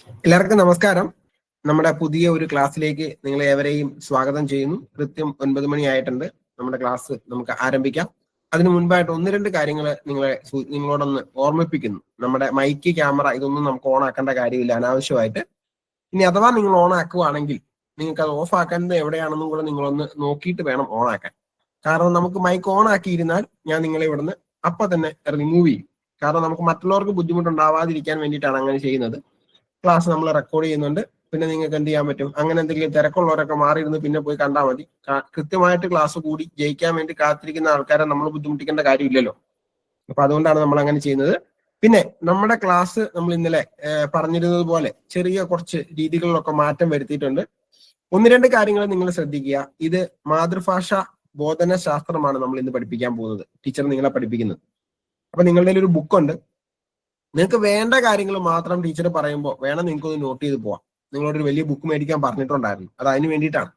എല്ലാവർക്കും നമസ്കാരം. നമ്മുടെ പുതിയ ഒരു ക്ലാസ്സിലേക്ക് നിങ്ങളെ ഏവരെയും സ്വാഗതം ചെയ്യുന്നു. കൃത്യം 9 മണിയായിട്ടുണ്ട്. നമ്മുടെ ക്ലാസ് നമുക്ക് ആരംഭിക്കാം. അതിനു മുൻപായിട്ട് ഒന്ന് രണ്ട് കാര്യങ്ങൾ നിങ്ങളോടൊന്ന് ഓർമ്മിപ്പിക്കുന്നു. നമ്മുടെ മൈക്ക്, ക്യാമറ ഇതൊന്നും നമുക്ക് ഓൺ ആക്കേണ്ട കാര്യമില്ല അനാവശ്യമായിട്ട്. ഇനി അഥവാ നിങ്ങൾ ഓൺ ആക്കുവാണെങ്കിൽ നിങ്ങൾക്ക് അത് ഓഫ് ആക്കുന്നത് എവിടെയാണെന്നും കൂടെ നിങ്ങളൊന്ന് നോക്കിയിട്ട് വേണം ഓൺ ആക്കാൻ. കാരണം നമുക്ക് മൈക്ക് ഓൺ ആക്കിയിരുന്നാൽ ഞാൻ നിങ്ങളെ ഇവിടുന്ന് അപ്പൊ തന്നെ റിമൂവ് ചെയ്യും. കാരണം നമുക്ക് മറ്റുള്ളവർക്ക് ബുദ്ധിമുട്ടുണ്ടാവാതിരിക്കാൻ വേണ്ടിയിട്ടാണ് അങ്ങനെ ചെയ്യുന്നത്. ക്ലാസ് നമ്മൾ റെക്കോർഡ് ചെയ്യുന്നുണ്ട്. പിന്നെ നിങ്ങൾക്ക് എന്ത് ചെയ്യാൻ പറ്റും, അങ്ങനെ എന്തെങ്കിലും തിരക്കുള്ളവരൊക്കെ മാറിയിരുന്ന് പിന്നെ പോയി കണ്ടാൽ മതി. കൃത്യമായിട്ട് ക്ലാസ് കൂടി ജയിക്കാൻ വേണ്ടി കാത്തിരിക്കുന്ന ആൾക്കാരെ നമ്മൾ ബുദ്ധിമുട്ടിക്കേണ്ട കാര്യമില്ലല്ലോ. അപ്പൊ അതുകൊണ്ടാണ് നമ്മൾ അങ്ങനെ ചെയ്യുന്നത്. പിന്നെ നമ്മുടെ ക്ലാസ് നമ്മൾ ഇന്നലെ പറഞ്ഞിരുന്നത് പോലെ ചെറിയ കുറച്ച് രീതികളിലൊക്കെ മാറ്റം വരുത്തിയിട്ടുണ്ട്. ഒന്ന് രണ്ട് കാര്യങ്ങൾ നിങ്ങൾ ശ്രദ്ധിക്കുക. ഇത് മാതൃഭാഷ ബോധന ശാസ്ത്രമാണ് നമ്മൾ ഇന്ന് പഠിപ്പിക്കാൻ പോകുന്നത്. ടീച്ചർ നിങ്ങളെ പഠിപ്പിക്കുന്നത്. അപ്പൊ നിങ്ങളുടെ ഒരു ബുക്കുണ്ട്. നിങ്ങൾക്ക് വേണ്ട കാര്യങ്ങൾ മാത്രം ടീച്ചർ പറയുമ്പോൾ വേണം നിങ്ങൾക്കൊന്ന് നോട്ട് ചെയ്ത് പോവാം. നിങ്ങളോടൊരു വലിയ ബുക്ക് മേടിക്കാൻ പറഞ്ഞിട്ടുണ്ടായിരുന്നു. അത് അതിന് വേണ്ടിയിട്ടാണ്.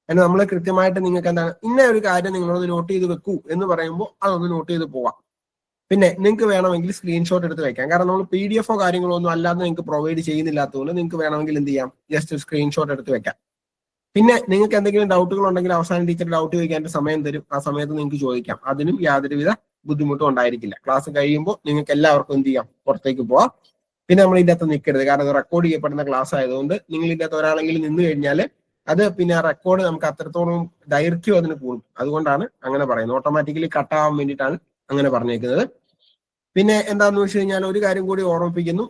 അതിന് നമ്മൾ കൃത്യമായിട്ട് നിങ്ങൾക്ക് എന്താണ് ഇന്ന ഒരു കാര്യം നിങ്ങളോട് നോട്ട് ചെയ്ത് വെക്കൂ എന്ന് പറയുമ്പോൾ അതൊന്ന് നോട്ട് ചെയ്ത് പോവാം. പിന്നെ നിങ്ങൾക്ക് വേണമെങ്കിൽ സ്ക്രീൻഷോട്ട് എടുത്ത് വെക്കാം. കാരണം നമ്മൾ PDF കാര്യങ്ങളോ ഒന്നും അല്ലാതെ നിങ്ങൾക്ക് പ്രൊവൈഡ് ചെയ്യുന്നില്ലാത്തതുകൊണ്ട് നിങ്ങൾക്ക് വേണമെങ്കിൽ എന്ത് ചെയ്യാം, ജസ്റ്റ് സ്ക്രീൻഷോട്ട് എടുത്ത് വെക്കാം. പിന്നെ നിങ്ങൾക്ക് എന്തെങ്കിലും ഡൗട്ടുകൾ ഉണ്ടെങ്കിൽ അവസാനം ടീച്ചർ ഡൗട്ട് ചോദിക്കാൻ സമയം തരും. ആ സമയത്ത് നിങ്ങൾക്ക് ചോദിക്കാം. അതിനും യാതൊരുവിധ ബുദ്ധിമുട്ടും ഉണ്ടായിരിക്കില്ല. ക്ലാസ് കഴിയുമ്പോൾ നിങ്ങൾക്ക് എല്ലാവർക്കും എന്ത് ചെയ്യാം, പുറത്തേക്ക് പോവാം. പിന്നെ നമ്മൾ ഇതിൻ്റെ അകത്ത് നിൽക്കരുത്. കാരണം ഇത് റെക്കോർഡ് ചെയ്യപ്പെടുന്ന ക്ലാസ് ആയതുകൊണ്ട് നിങ്ങൾ ഇതിൻ്റെ അകത്ത് ഒരാളെങ്കിലും നിന്ന് കഴിഞ്ഞാൽ അത് പിന്നെ ആ റെക്കോർഡ് നമുക്ക് അത്രത്തോളം ദൈർഘ്യം അതിന് കൂടും. അതുകൊണ്ടാണ് അങ്ങനെ പറയുന്നത്. ഓട്ടോമാറ്റിക്കലി കട്ടാവാൻ വേണ്ടിയിട്ടാണ് അങ്ങനെ പറഞ്ഞേക്കുന്നത്. പിന്നെ എന്താണെന്ന് വെച്ച് കഴിഞ്ഞാൽ ഒരു കാര്യം കൂടി ഓർമ്മിപ്പിക്കുന്നു.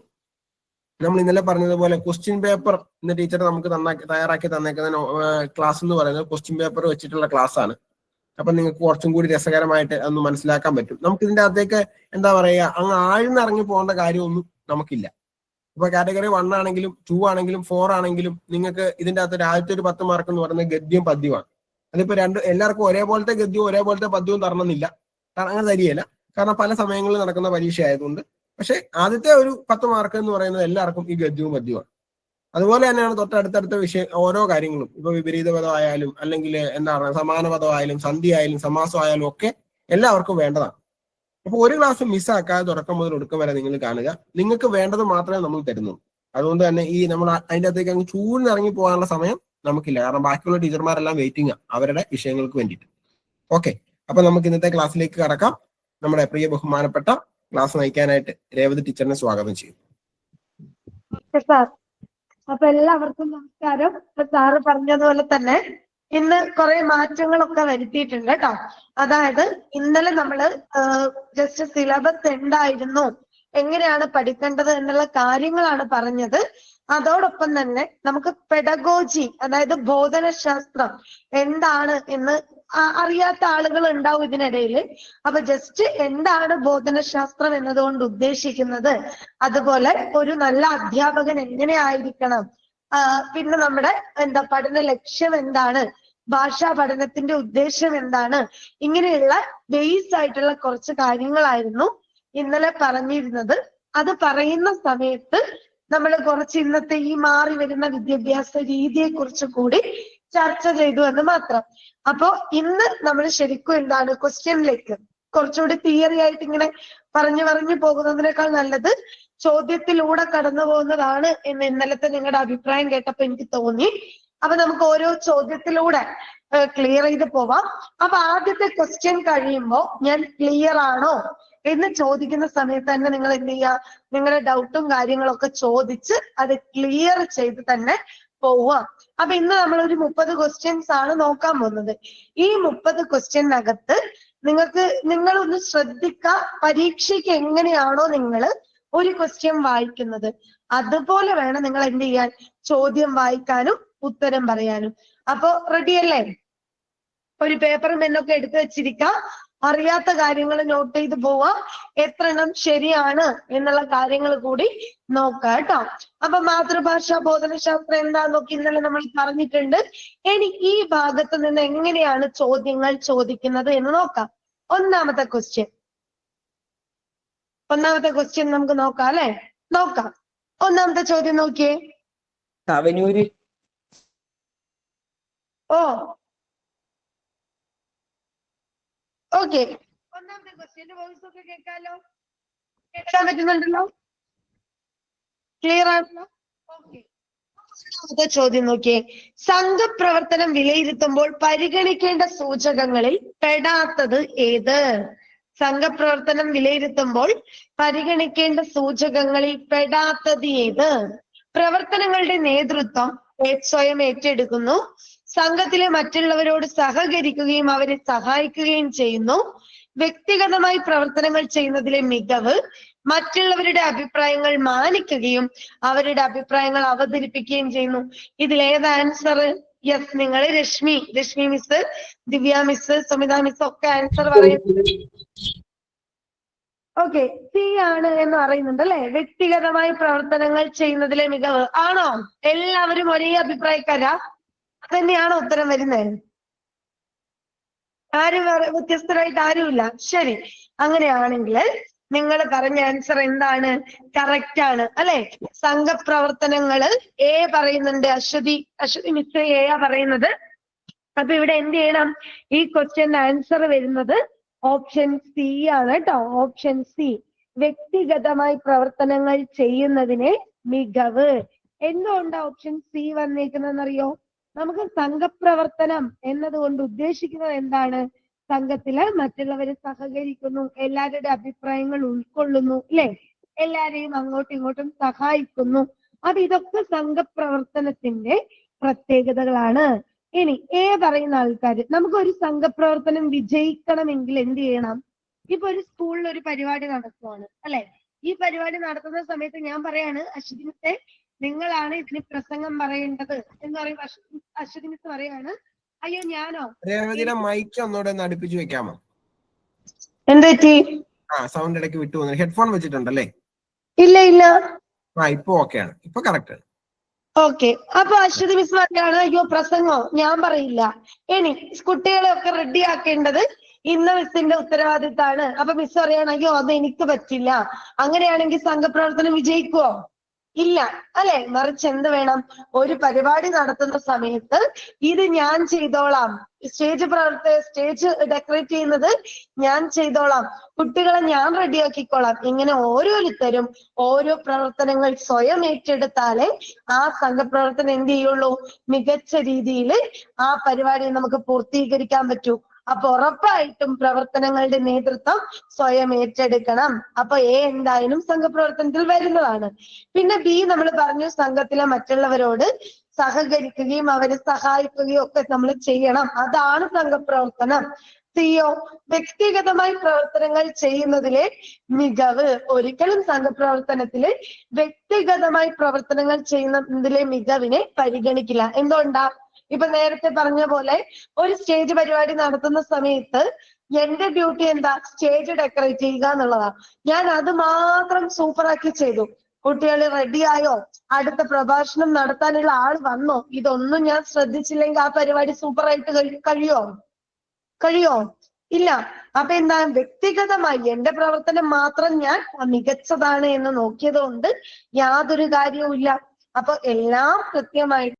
നമ്മൾ ഇന്നലെ പറഞ്ഞതുപോലെ ക്വസ്റ്റ്യൻ പേപ്പർ ഇന്ന് ടീച്ചർ നമുക്ക് തയ്യാറാക്കി തന്നേക്കുന്ന ക്ലാസ് എന്ന് പറയുന്നത് ക്വസ്റ്റ്യൻ പേപ്പർ വെച്ചിട്ടുള്ള ക്ലാസ് ആണ്. അപ്പൊ നിങ്ങൾക്ക് കുറച്ചും കൂടി രസകരമായിട്ട് ഒന്ന് മനസ്സിലാക്കാൻ പറ്റും. നമുക്ക് ഇതിന്റെ അകത്തേക്ക് എന്താ പറയുക, അങ്ങ് ആഴ്ന്നിറങ്ങി പോകേണ്ട കാര്യമൊന്നും നമുക്കില്ല. ഇപ്പൊ കാറ്റഗറി 1 ആണെങ്കിലും 2 ആണെങ്കിലും 4 ആണെങ്കിലും നിങ്ങൾക്ക് ഇതിന്റെ അകത്ത് ആദ്യത്തെ ഒരു 10 മാർക്ക് എന്ന് പറയുന്നത് ഗദ്യം പദ്യമാണ്. അതിപ്പോ എല്ലാവർക്കും ഒരേപോലത്തെ ഗദ്യവും ഒരേപോലത്തെ പദ്യവും തരണമെന്നില്ല. അങ്ങനെ തരികയില്ല. കാരണം പല സമയങ്ങളിൽ നടക്കുന്ന പരീക്ഷ ആയതുകൊണ്ട്. പക്ഷെ ആദ്യത്തെ ഒരു 10 മാർക്ക് എന്ന് പറയുന്നത് എല്ലാവർക്കും ഈ ഗദ്യവും പദ്യവുമാണ്. അതുപോലെ തന്നെയാണ് തൊട്ടടുത്തടുത്ത വിഷയം ഓരോ കാര്യങ്ങളും. ഇപ്പൊ വിപരീത പദമായാലും അല്ലെങ്കിൽ എന്താണ് സമാന പദമായാലും സന്ധി ആയാലും സമാസം ആയാലും ഒക്കെ എല്ലാവർക്കും വേണ്ടതാണ്. അപ്പൊ ഒരു ക്ലാസ് മിസ്സാക്കാതെ തുടക്കം മുതൽ ഒടുക്കം വരെ നിങ്ങൾ കാണുക. നിങ്ങൾക്ക് വേണ്ടത് മാത്രമേ നമ്മൾ തരുന്നുള്ളൂ. അതുകൊണ്ട് തന്നെ ഈ നമ്മൾ അതിൻ്റെ അകത്തേക്ക് അങ്ങ് ചൂടിനിറങ്ങി പോകാനുള്ള സമയം നമുക്കില്ല. കാരണം ബാക്കിയുള്ള ടീച്ചർമാരെല്ലാം വെയിറ്റിംഗ് അവരുടെ വിഷയങ്ങൾക്ക് വേണ്ടിയിട്ട്. ഓക്കെ, അപ്പൊ നമുക്ക് ഇന്നത്തെ ക്ലാസ്സിലേക്ക് കടക്കാം. നമ്മുടെ പ്രിയ ബഹുമാനപ്പെട്ട ക്ലാസ് നയിക്കാനായിട്ട് രേവതി ടീച്ചറിനെ സ്വാഗതം ചെയ്യും. അപ്പൊ എല്ലാവർക്കും നമസ്കാരം. സാറ് പറഞ്ഞതുപോലെ തന്നെ ഇന്ന് കുറെ മാറ്റങ്ങളൊക്കെ വരുത്തിയിട്ടുണ്ട് കേട്ടോ. അതായത് ഇന്നലെ നമ്മള് ജസ്റ്റ് സിലബസ് എന്തായിരുന്നു, എങ്ങനെയാണ് പഠിക്കേണ്ടത് എന്നുള്ള കാര്യങ്ങളാണ് പറഞ്ഞത്. അതോടൊപ്പം തന്നെ നമുക്ക് പെഡഗോജി, അതായത് ബോധനശാസ്ത്രം എന്താണ് എന്ന് അറിയാത്ത ആളുകൾ ഉണ്ടാവും ഇതിനിടയിൽ. അപ്പൊ ജസ്റ്റ് എന്താണ് ബോധനശാസ്ത്രം എന്നതുകൊണ്ട് ഉദ്ദേശിക്കുന്നത്, അതുപോലെ ഒരു നല്ല അധ്യാപകൻ എങ്ങനെ ആയിരിക്കണം, പിന്നെ നമ്മുടെ പഠന ലക്ഷ്യം എന്താണ്, ഭാഷാ പഠനത്തിന്റെ ഉദ്ദേശം എന്താണ്, ഇങ്ങനെയുള്ള ബേസ് ആയിട്ടുള്ള കുറച്ച് കാര്യങ്ങളായിരുന്നു ഇന്നലെ പറഞ്ഞിരുന്നത്. അത് പറയുന്ന സമയത്ത് നമ്മൾ കുറച്ച് ഇന്നത്തെ ഈ മാറി വരുന്ന വിദ്യാഭ്യാസ രീതിയെ കുറിച്ച് കൂടി ചർച്ച ചെയ്തു എന്ന് മാത്രം. അപ്പോ ഇന്ന് നമ്മൾ ശരിക്കും എന്താണ് ക്വസ്റ്റ്യനിലേക്ക് കുറച്ചുകൂടി തിയറി ആയിട്ട് ഇങ്ങനെ പറഞ്ഞു പോകുന്നതിനേക്കാൾ നല്ലത് ചോദ്യത്തിലൂടെ കടന്നു പോകുന്നതാണ് എന്ന് ഇന്നലത്തെ നിങ്ങളുടെ അഭിപ്രായം കേട്ടപ്പോ എനിക്ക് തോന്നി. അപ്പൊ നമുക്ക് ഓരോ ചോദ്യത്തിലൂടെ ക്ലിയർ ചെയ്ത് പോവാം. അപ്പൊ ആദ്യത്തെ ക്വസ്റ്റ്യൻ കഴിയുമ്പോൾ ഞാൻ ക്ലിയർ ആണോ എന്ന് ചോദിക്കുന്ന സമയത്ത് തന്നെ നിങ്ങൾ എന്ത് ചെയ്യുക, നിങ്ങളുടെ ഡൗട്ടും കാര്യങ്ങളൊക്കെ ചോദിച്ച് അത് ക്ലിയർ ചെയ്ത് തന്നെ പോവാം. അപ്പൊ ഇന്ന് നമ്മളൊരു 30 ക്വസ്റ്റ്യൻസ് ആണ് നോക്കാൻ പോകുന്നത്. ഈ 30 ക്വസ്റ്റ്യനകത്ത് നിങ്ങളൊന്ന് ശ്രദ്ധിക്കുക. പരീക്ഷയ്ക്ക് എങ്ങനെയാണോ നിങ്ങൾ ഒരു ക്വസ്റ്റ്യൻ വായിക്കുന്നത് അതുപോലെ വേണം നിങ്ങൾ എന്ത് ചെയ്യാൻ, ചോദ്യം വായിക്കാനും ഉത്തരം പറയാനും. അപ്പൊ റെഡിയല്ലേ? ഒരു പേപ്പറും പെന്നൊക്കെ എടുത്തു വെച്ചിരിക്കുക. അറിയാത്ത കാര്യങ്ങൾ നോട്ട് ചെയ്ത് പോവാ. എത്ര എണ്ണം ശരിയാണ് എന്നുള്ള കാര്യങ്ങൾ കൂടി നോക്കാം കേട്ടോ. അപ്പൊ മാതൃഭാഷാ ബോധനശാസ്ത്രം എന്താന്നൊക്കെ ഇന്നലെ നമ്മൾ പറഞ്ഞിട്ടുണ്ട്. ഇനി ഈ ഭാഗത്ത് നിന്ന് എങ്ങനെയാണ് ചോദ്യങ്ങൾ ചോദിക്കുന്നത് എന്ന് നോക്കാം. ഒന്നാമത്തെ ക്വസ്റ്റ്യൻ നമുക്ക് നോക്കാം അല്ലെ? നോക്കാം. ഒന്നാമത്തെ ചോദ്യം നോക്കിയേ. തവനൂര്. ഓക്കെ, ഒന്നാമത്തെ ക്വസ്റ്റ്യന്റെ വോയിസ് ഒക്കെ കേൾക്കാൻ പറ്റുന്നുണ്ടല്ലോ? ക്ലിയർ ആണല്ലോ? ചോദ്യം നോക്കിയേ. സംഘപ്രവർത്തനം വിലയിരുത്തുമ്പോൾ പരിഗണിക്കേണ്ട സൂചകങ്ങളിൽ പെടാത്തത് ഏത്? സംഘപ്രവർത്തനം വിലയിരുത്തുമ്പോൾ പരിഗണിക്കേണ്ട സൂചകങ്ങളിൽ പെടാത്തത് ഏത്? പ്രവർത്തനങ്ങളുടെ നേതൃത്വം സ്വയം ഏറ്റെടുക്കുന്നു, സംഘത്തിലെ മറ്റുള്ളവരോട് സഹകരിക്കുകയും അവരെ സഹായിക്കുകയും ചെയ്യുന്നു, വ്യക്തിഗതമായി പ്രവർത്തനങ്ങൾ ചെയ്യുന്നതിലെ മികവ്, മറ്റുള്ളവരുടെ അഭിപ്രായങ്ങൾ മാനിക്കുകയും അവരുടെ അഭിപ്രായങ്ങൾ അവതരിപ്പിക്കുകയും ചെയ്യുന്നു. ഇതിലേത് ആൻസർ? യെസ്, നിങ്ങൾ രശ്മി മിസ്, ദിവ്യ മിസ്, സുമിത മിസ് ഒക്കെ ആൻസർ പറയുന്നത് ഓക്കെ സി ആണ് എന്ന് പറയുന്നുണ്ട് അല്ലെ. വ്യക്തിഗതമായി പ്രവർത്തനങ്ങൾ ചെയ്യുന്നതിലെ മികവ് ആണോ? എല്ലാവരും ഒരേ അഭിപ്രായക്കാരാ? അതന്നെയാണോ ഉത്തരം വരുന്നത്? ആരും വ്യത്യസ്തരായിട്ട് ആരുമില്ല. ശരി, അങ്ങനെയാണെങ്കിൽ നിങ്ങൾ പറഞ്ഞ ആൻസർ എന്താണ്? കറക്റ്റ് ആണ് അല്ലെ. സംഘപ്രവർത്തനങ്ങള് എ പറയുന്നുണ്ട്. അശ്വതി മിസ് എ പറയുന്നത്. അപ്പൊ ഇവിടെ എന്ത് ചെയ്യണം? ഈ ക്വസ്റ്റ്യന്റെ ആൻസർ വരുന്നത് ഓപ്ഷൻ സി ആണ് കേട്ടോ. ഓപ്ഷൻ സി, വ്യക്തിഗതമായി പ്രവർത്തനങ്ങൾ ചെയ്യുന്നതിനെ മികവ്. എന്തുകൊണ്ടാ ഓപ്ഷൻ സി വന്നേക്കുന്നതെന്നറിയോ? നമുക്ക് സംഘപ്രവർത്തനം എന്നതുകൊണ്ട് ഉദ്ദേശിക്കുന്നത് എന്താണ്? സംഘത്തില് മറ്റുള്ളവരെ സഹകരിക്കുന്നു, എല്ലാവരുടെ അഭിപ്രായങ്ങൾ ഉൾക്കൊള്ളുന്നു അല്ലെ, എല്ലാരെയും അങ്ങോട്ടും ഇങ്ങോട്ടും സഹായിക്കുന്നു. അപ്പൊ ഇതൊക്കെ സംഘപ്രവർത്തനത്തിന്റെ പ്രത്യേകതകളാണ്. ഇനി എ പറയുന്ന ആൾക്കാർ, നമുക്ക് ഒരു സംഘപ്രവർത്തനം വിജയിക്കണമെങ്കിൽ എന്ത് ചെയ്യണം? ഇപ്പൊ ഒരു സ്കൂളിൽ ഒരു പരിപാടി നടത്തുവാണ് അല്ലെ. ഈ പരിപാടി നടത്തുന്ന സമയത്ത് ഞാൻ പറയാണ്, അശ്വതി മിസ്സേ നിങ്ങളാണ് ഇതിന് പ്രസംഗം പറയേണ്ടത് എന്ന് പറയുമ്പോ അശ്വതി മിസ് പറയാണ്, അയ്യോ ഞാനോ? മൈക്ക് ഒന്നുകൂടെ ഒന്ന് അടുപ്പിച്ച് വെക്കാമോ? എന്ത് പറ്റി? സൗണ്ട് ഇടയ്ക്ക് വിട്ടു പോകുന്നു. ഹെഡ്ഫോൺ വെച്ചിട്ടുണ്ടല്ലേ? ഇല്ല. ഇപ്പൊ ഓക്കെ ആണ്, ഇപ്പൊ കറക്റ്റ് ആണ്. ഓക്കെ, അപ്പൊ അശ്വതി മിസ് പറയാണ്, അയ്യോ പ്രസംഗോ ഞാൻ പറയില്ല. ഇനി കുട്ടികളെ ഒക്കെ റെഡി ആക്കേണ്ടത് ഇന്ന മിസ്സിന്റെ ഉത്തരവാദിത്താണ്. അപ്പൊ മിസ് പറയാണ്, അയ്യോ അത് എനിക്ക് പറ്റില്ല. അങ്ങനെയാണെങ്കിൽ സംഘപ്രവർത്തനം വിജയിക്കുവോ? ഇല്ല അല്ലെ. മറിച്ച് എന്ത് വേണം? ഒരു പരിപാടി നടത്തുന്ന സമയത്ത് ഇത് ഞാൻ ചെയ്തോളാം, സ്റ്റേജ് ഡെക്കറേറ്റ് ചെയ്യുന്നത് ഞാൻ ചെയ്തോളാം, കുട്ടികളെ ഞാൻ റെഡിയാക്കിക്കോളാം, ഇങ്ങനെ ഓരോരുത്തരും ഓരോ പ്രവർത്തനങ്ങൾ സ്വയം ഏറ്റെടുത്താലേ ആ സംഘപ്രവർത്തനം എന്ത് ചെയ്യുള്ളൂ? മികച്ച രീതിയിൽ ആ പരിപാടി നമുക്ക് പൂർത്തീകരിക്കാൻ പറ്റൂ. അപ്പൊ ഉറപ്പായിട്ടും പ്രവർത്തനങ്ങളുടെ നേതൃത്വം സ്വയം ഏറ്റെടുക്കണം. അപ്പൊ എ എന്തായാലും സംഘപ്രവർത്തനത്തിൽ വരുന്നതാണ്. പിന്നെ ബി നമ്മൾ പറഞ്ഞു, സംഘത്തിലെ മറ്റുള്ളവരോട് സഹകരിക്കുകയും അവരെ സഹായിക്കുകയും ഒക്കെ നമ്മൾ ചെയ്യണം, അതാണ് സംഘപ്രവർത്തനം. സിയോ, വ്യക്തിഗതമായി പ്രവർത്തനങ്ങൾ ചെയ്യുന്നതിലെ മികവ്. ഒരിക്കലും സംഘപ്രവർത്തനത്തില് വ്യക്തിഗതമായി പ്രവർത്തനങ്ങൾ ചെയ്യുന്നതിലെ മികവിനെ പരിഗണിക്കില്ല. എന്തുകൊണ്ടാ? ഇപ്പൊ നേരത്തെ പറഞ്ഞ പോലെ ഒരു സ്റ്റേജ് പരിപാടി നടത്തുന്ന സമയത്ത് എന്റെ ഡ്യൂട്ടി എന്താ? സ്റ്റേജ് ഡെക്കറേറ്റ് ചെയ്യുക എന്നുള്ളതാ. ഞാൻ അത് മാത്രം സൂപ്പറാക്കി ചെയ്തു. കുട്ടികൾ റെഡിയായോ, അടുത്ത പ്രഭാഷണം നടത്താനുള്ള ആൾ വന്നോ, ഇതൊന്നും ഞാൻ ശ്രദ്ധിച്ചില്ലെങ്കിൽ ആ പരിപാടി സൂപ്പറായിട്ട് കഴിയോ? ഇല്ല. അപ്പൊ എന്താ? വ്യക്തിഗതമായി എന്റെ പ്രവർത്തനം മാത്രം ഞാൻ മികച്ചതാണ് എന്ന് നോക്കിയത് കൊണ്ട് യാതൊരു കാര്യവും ഇല്ല. അപ്പൊ എല്ലാം കൃത്യമായിട്ട്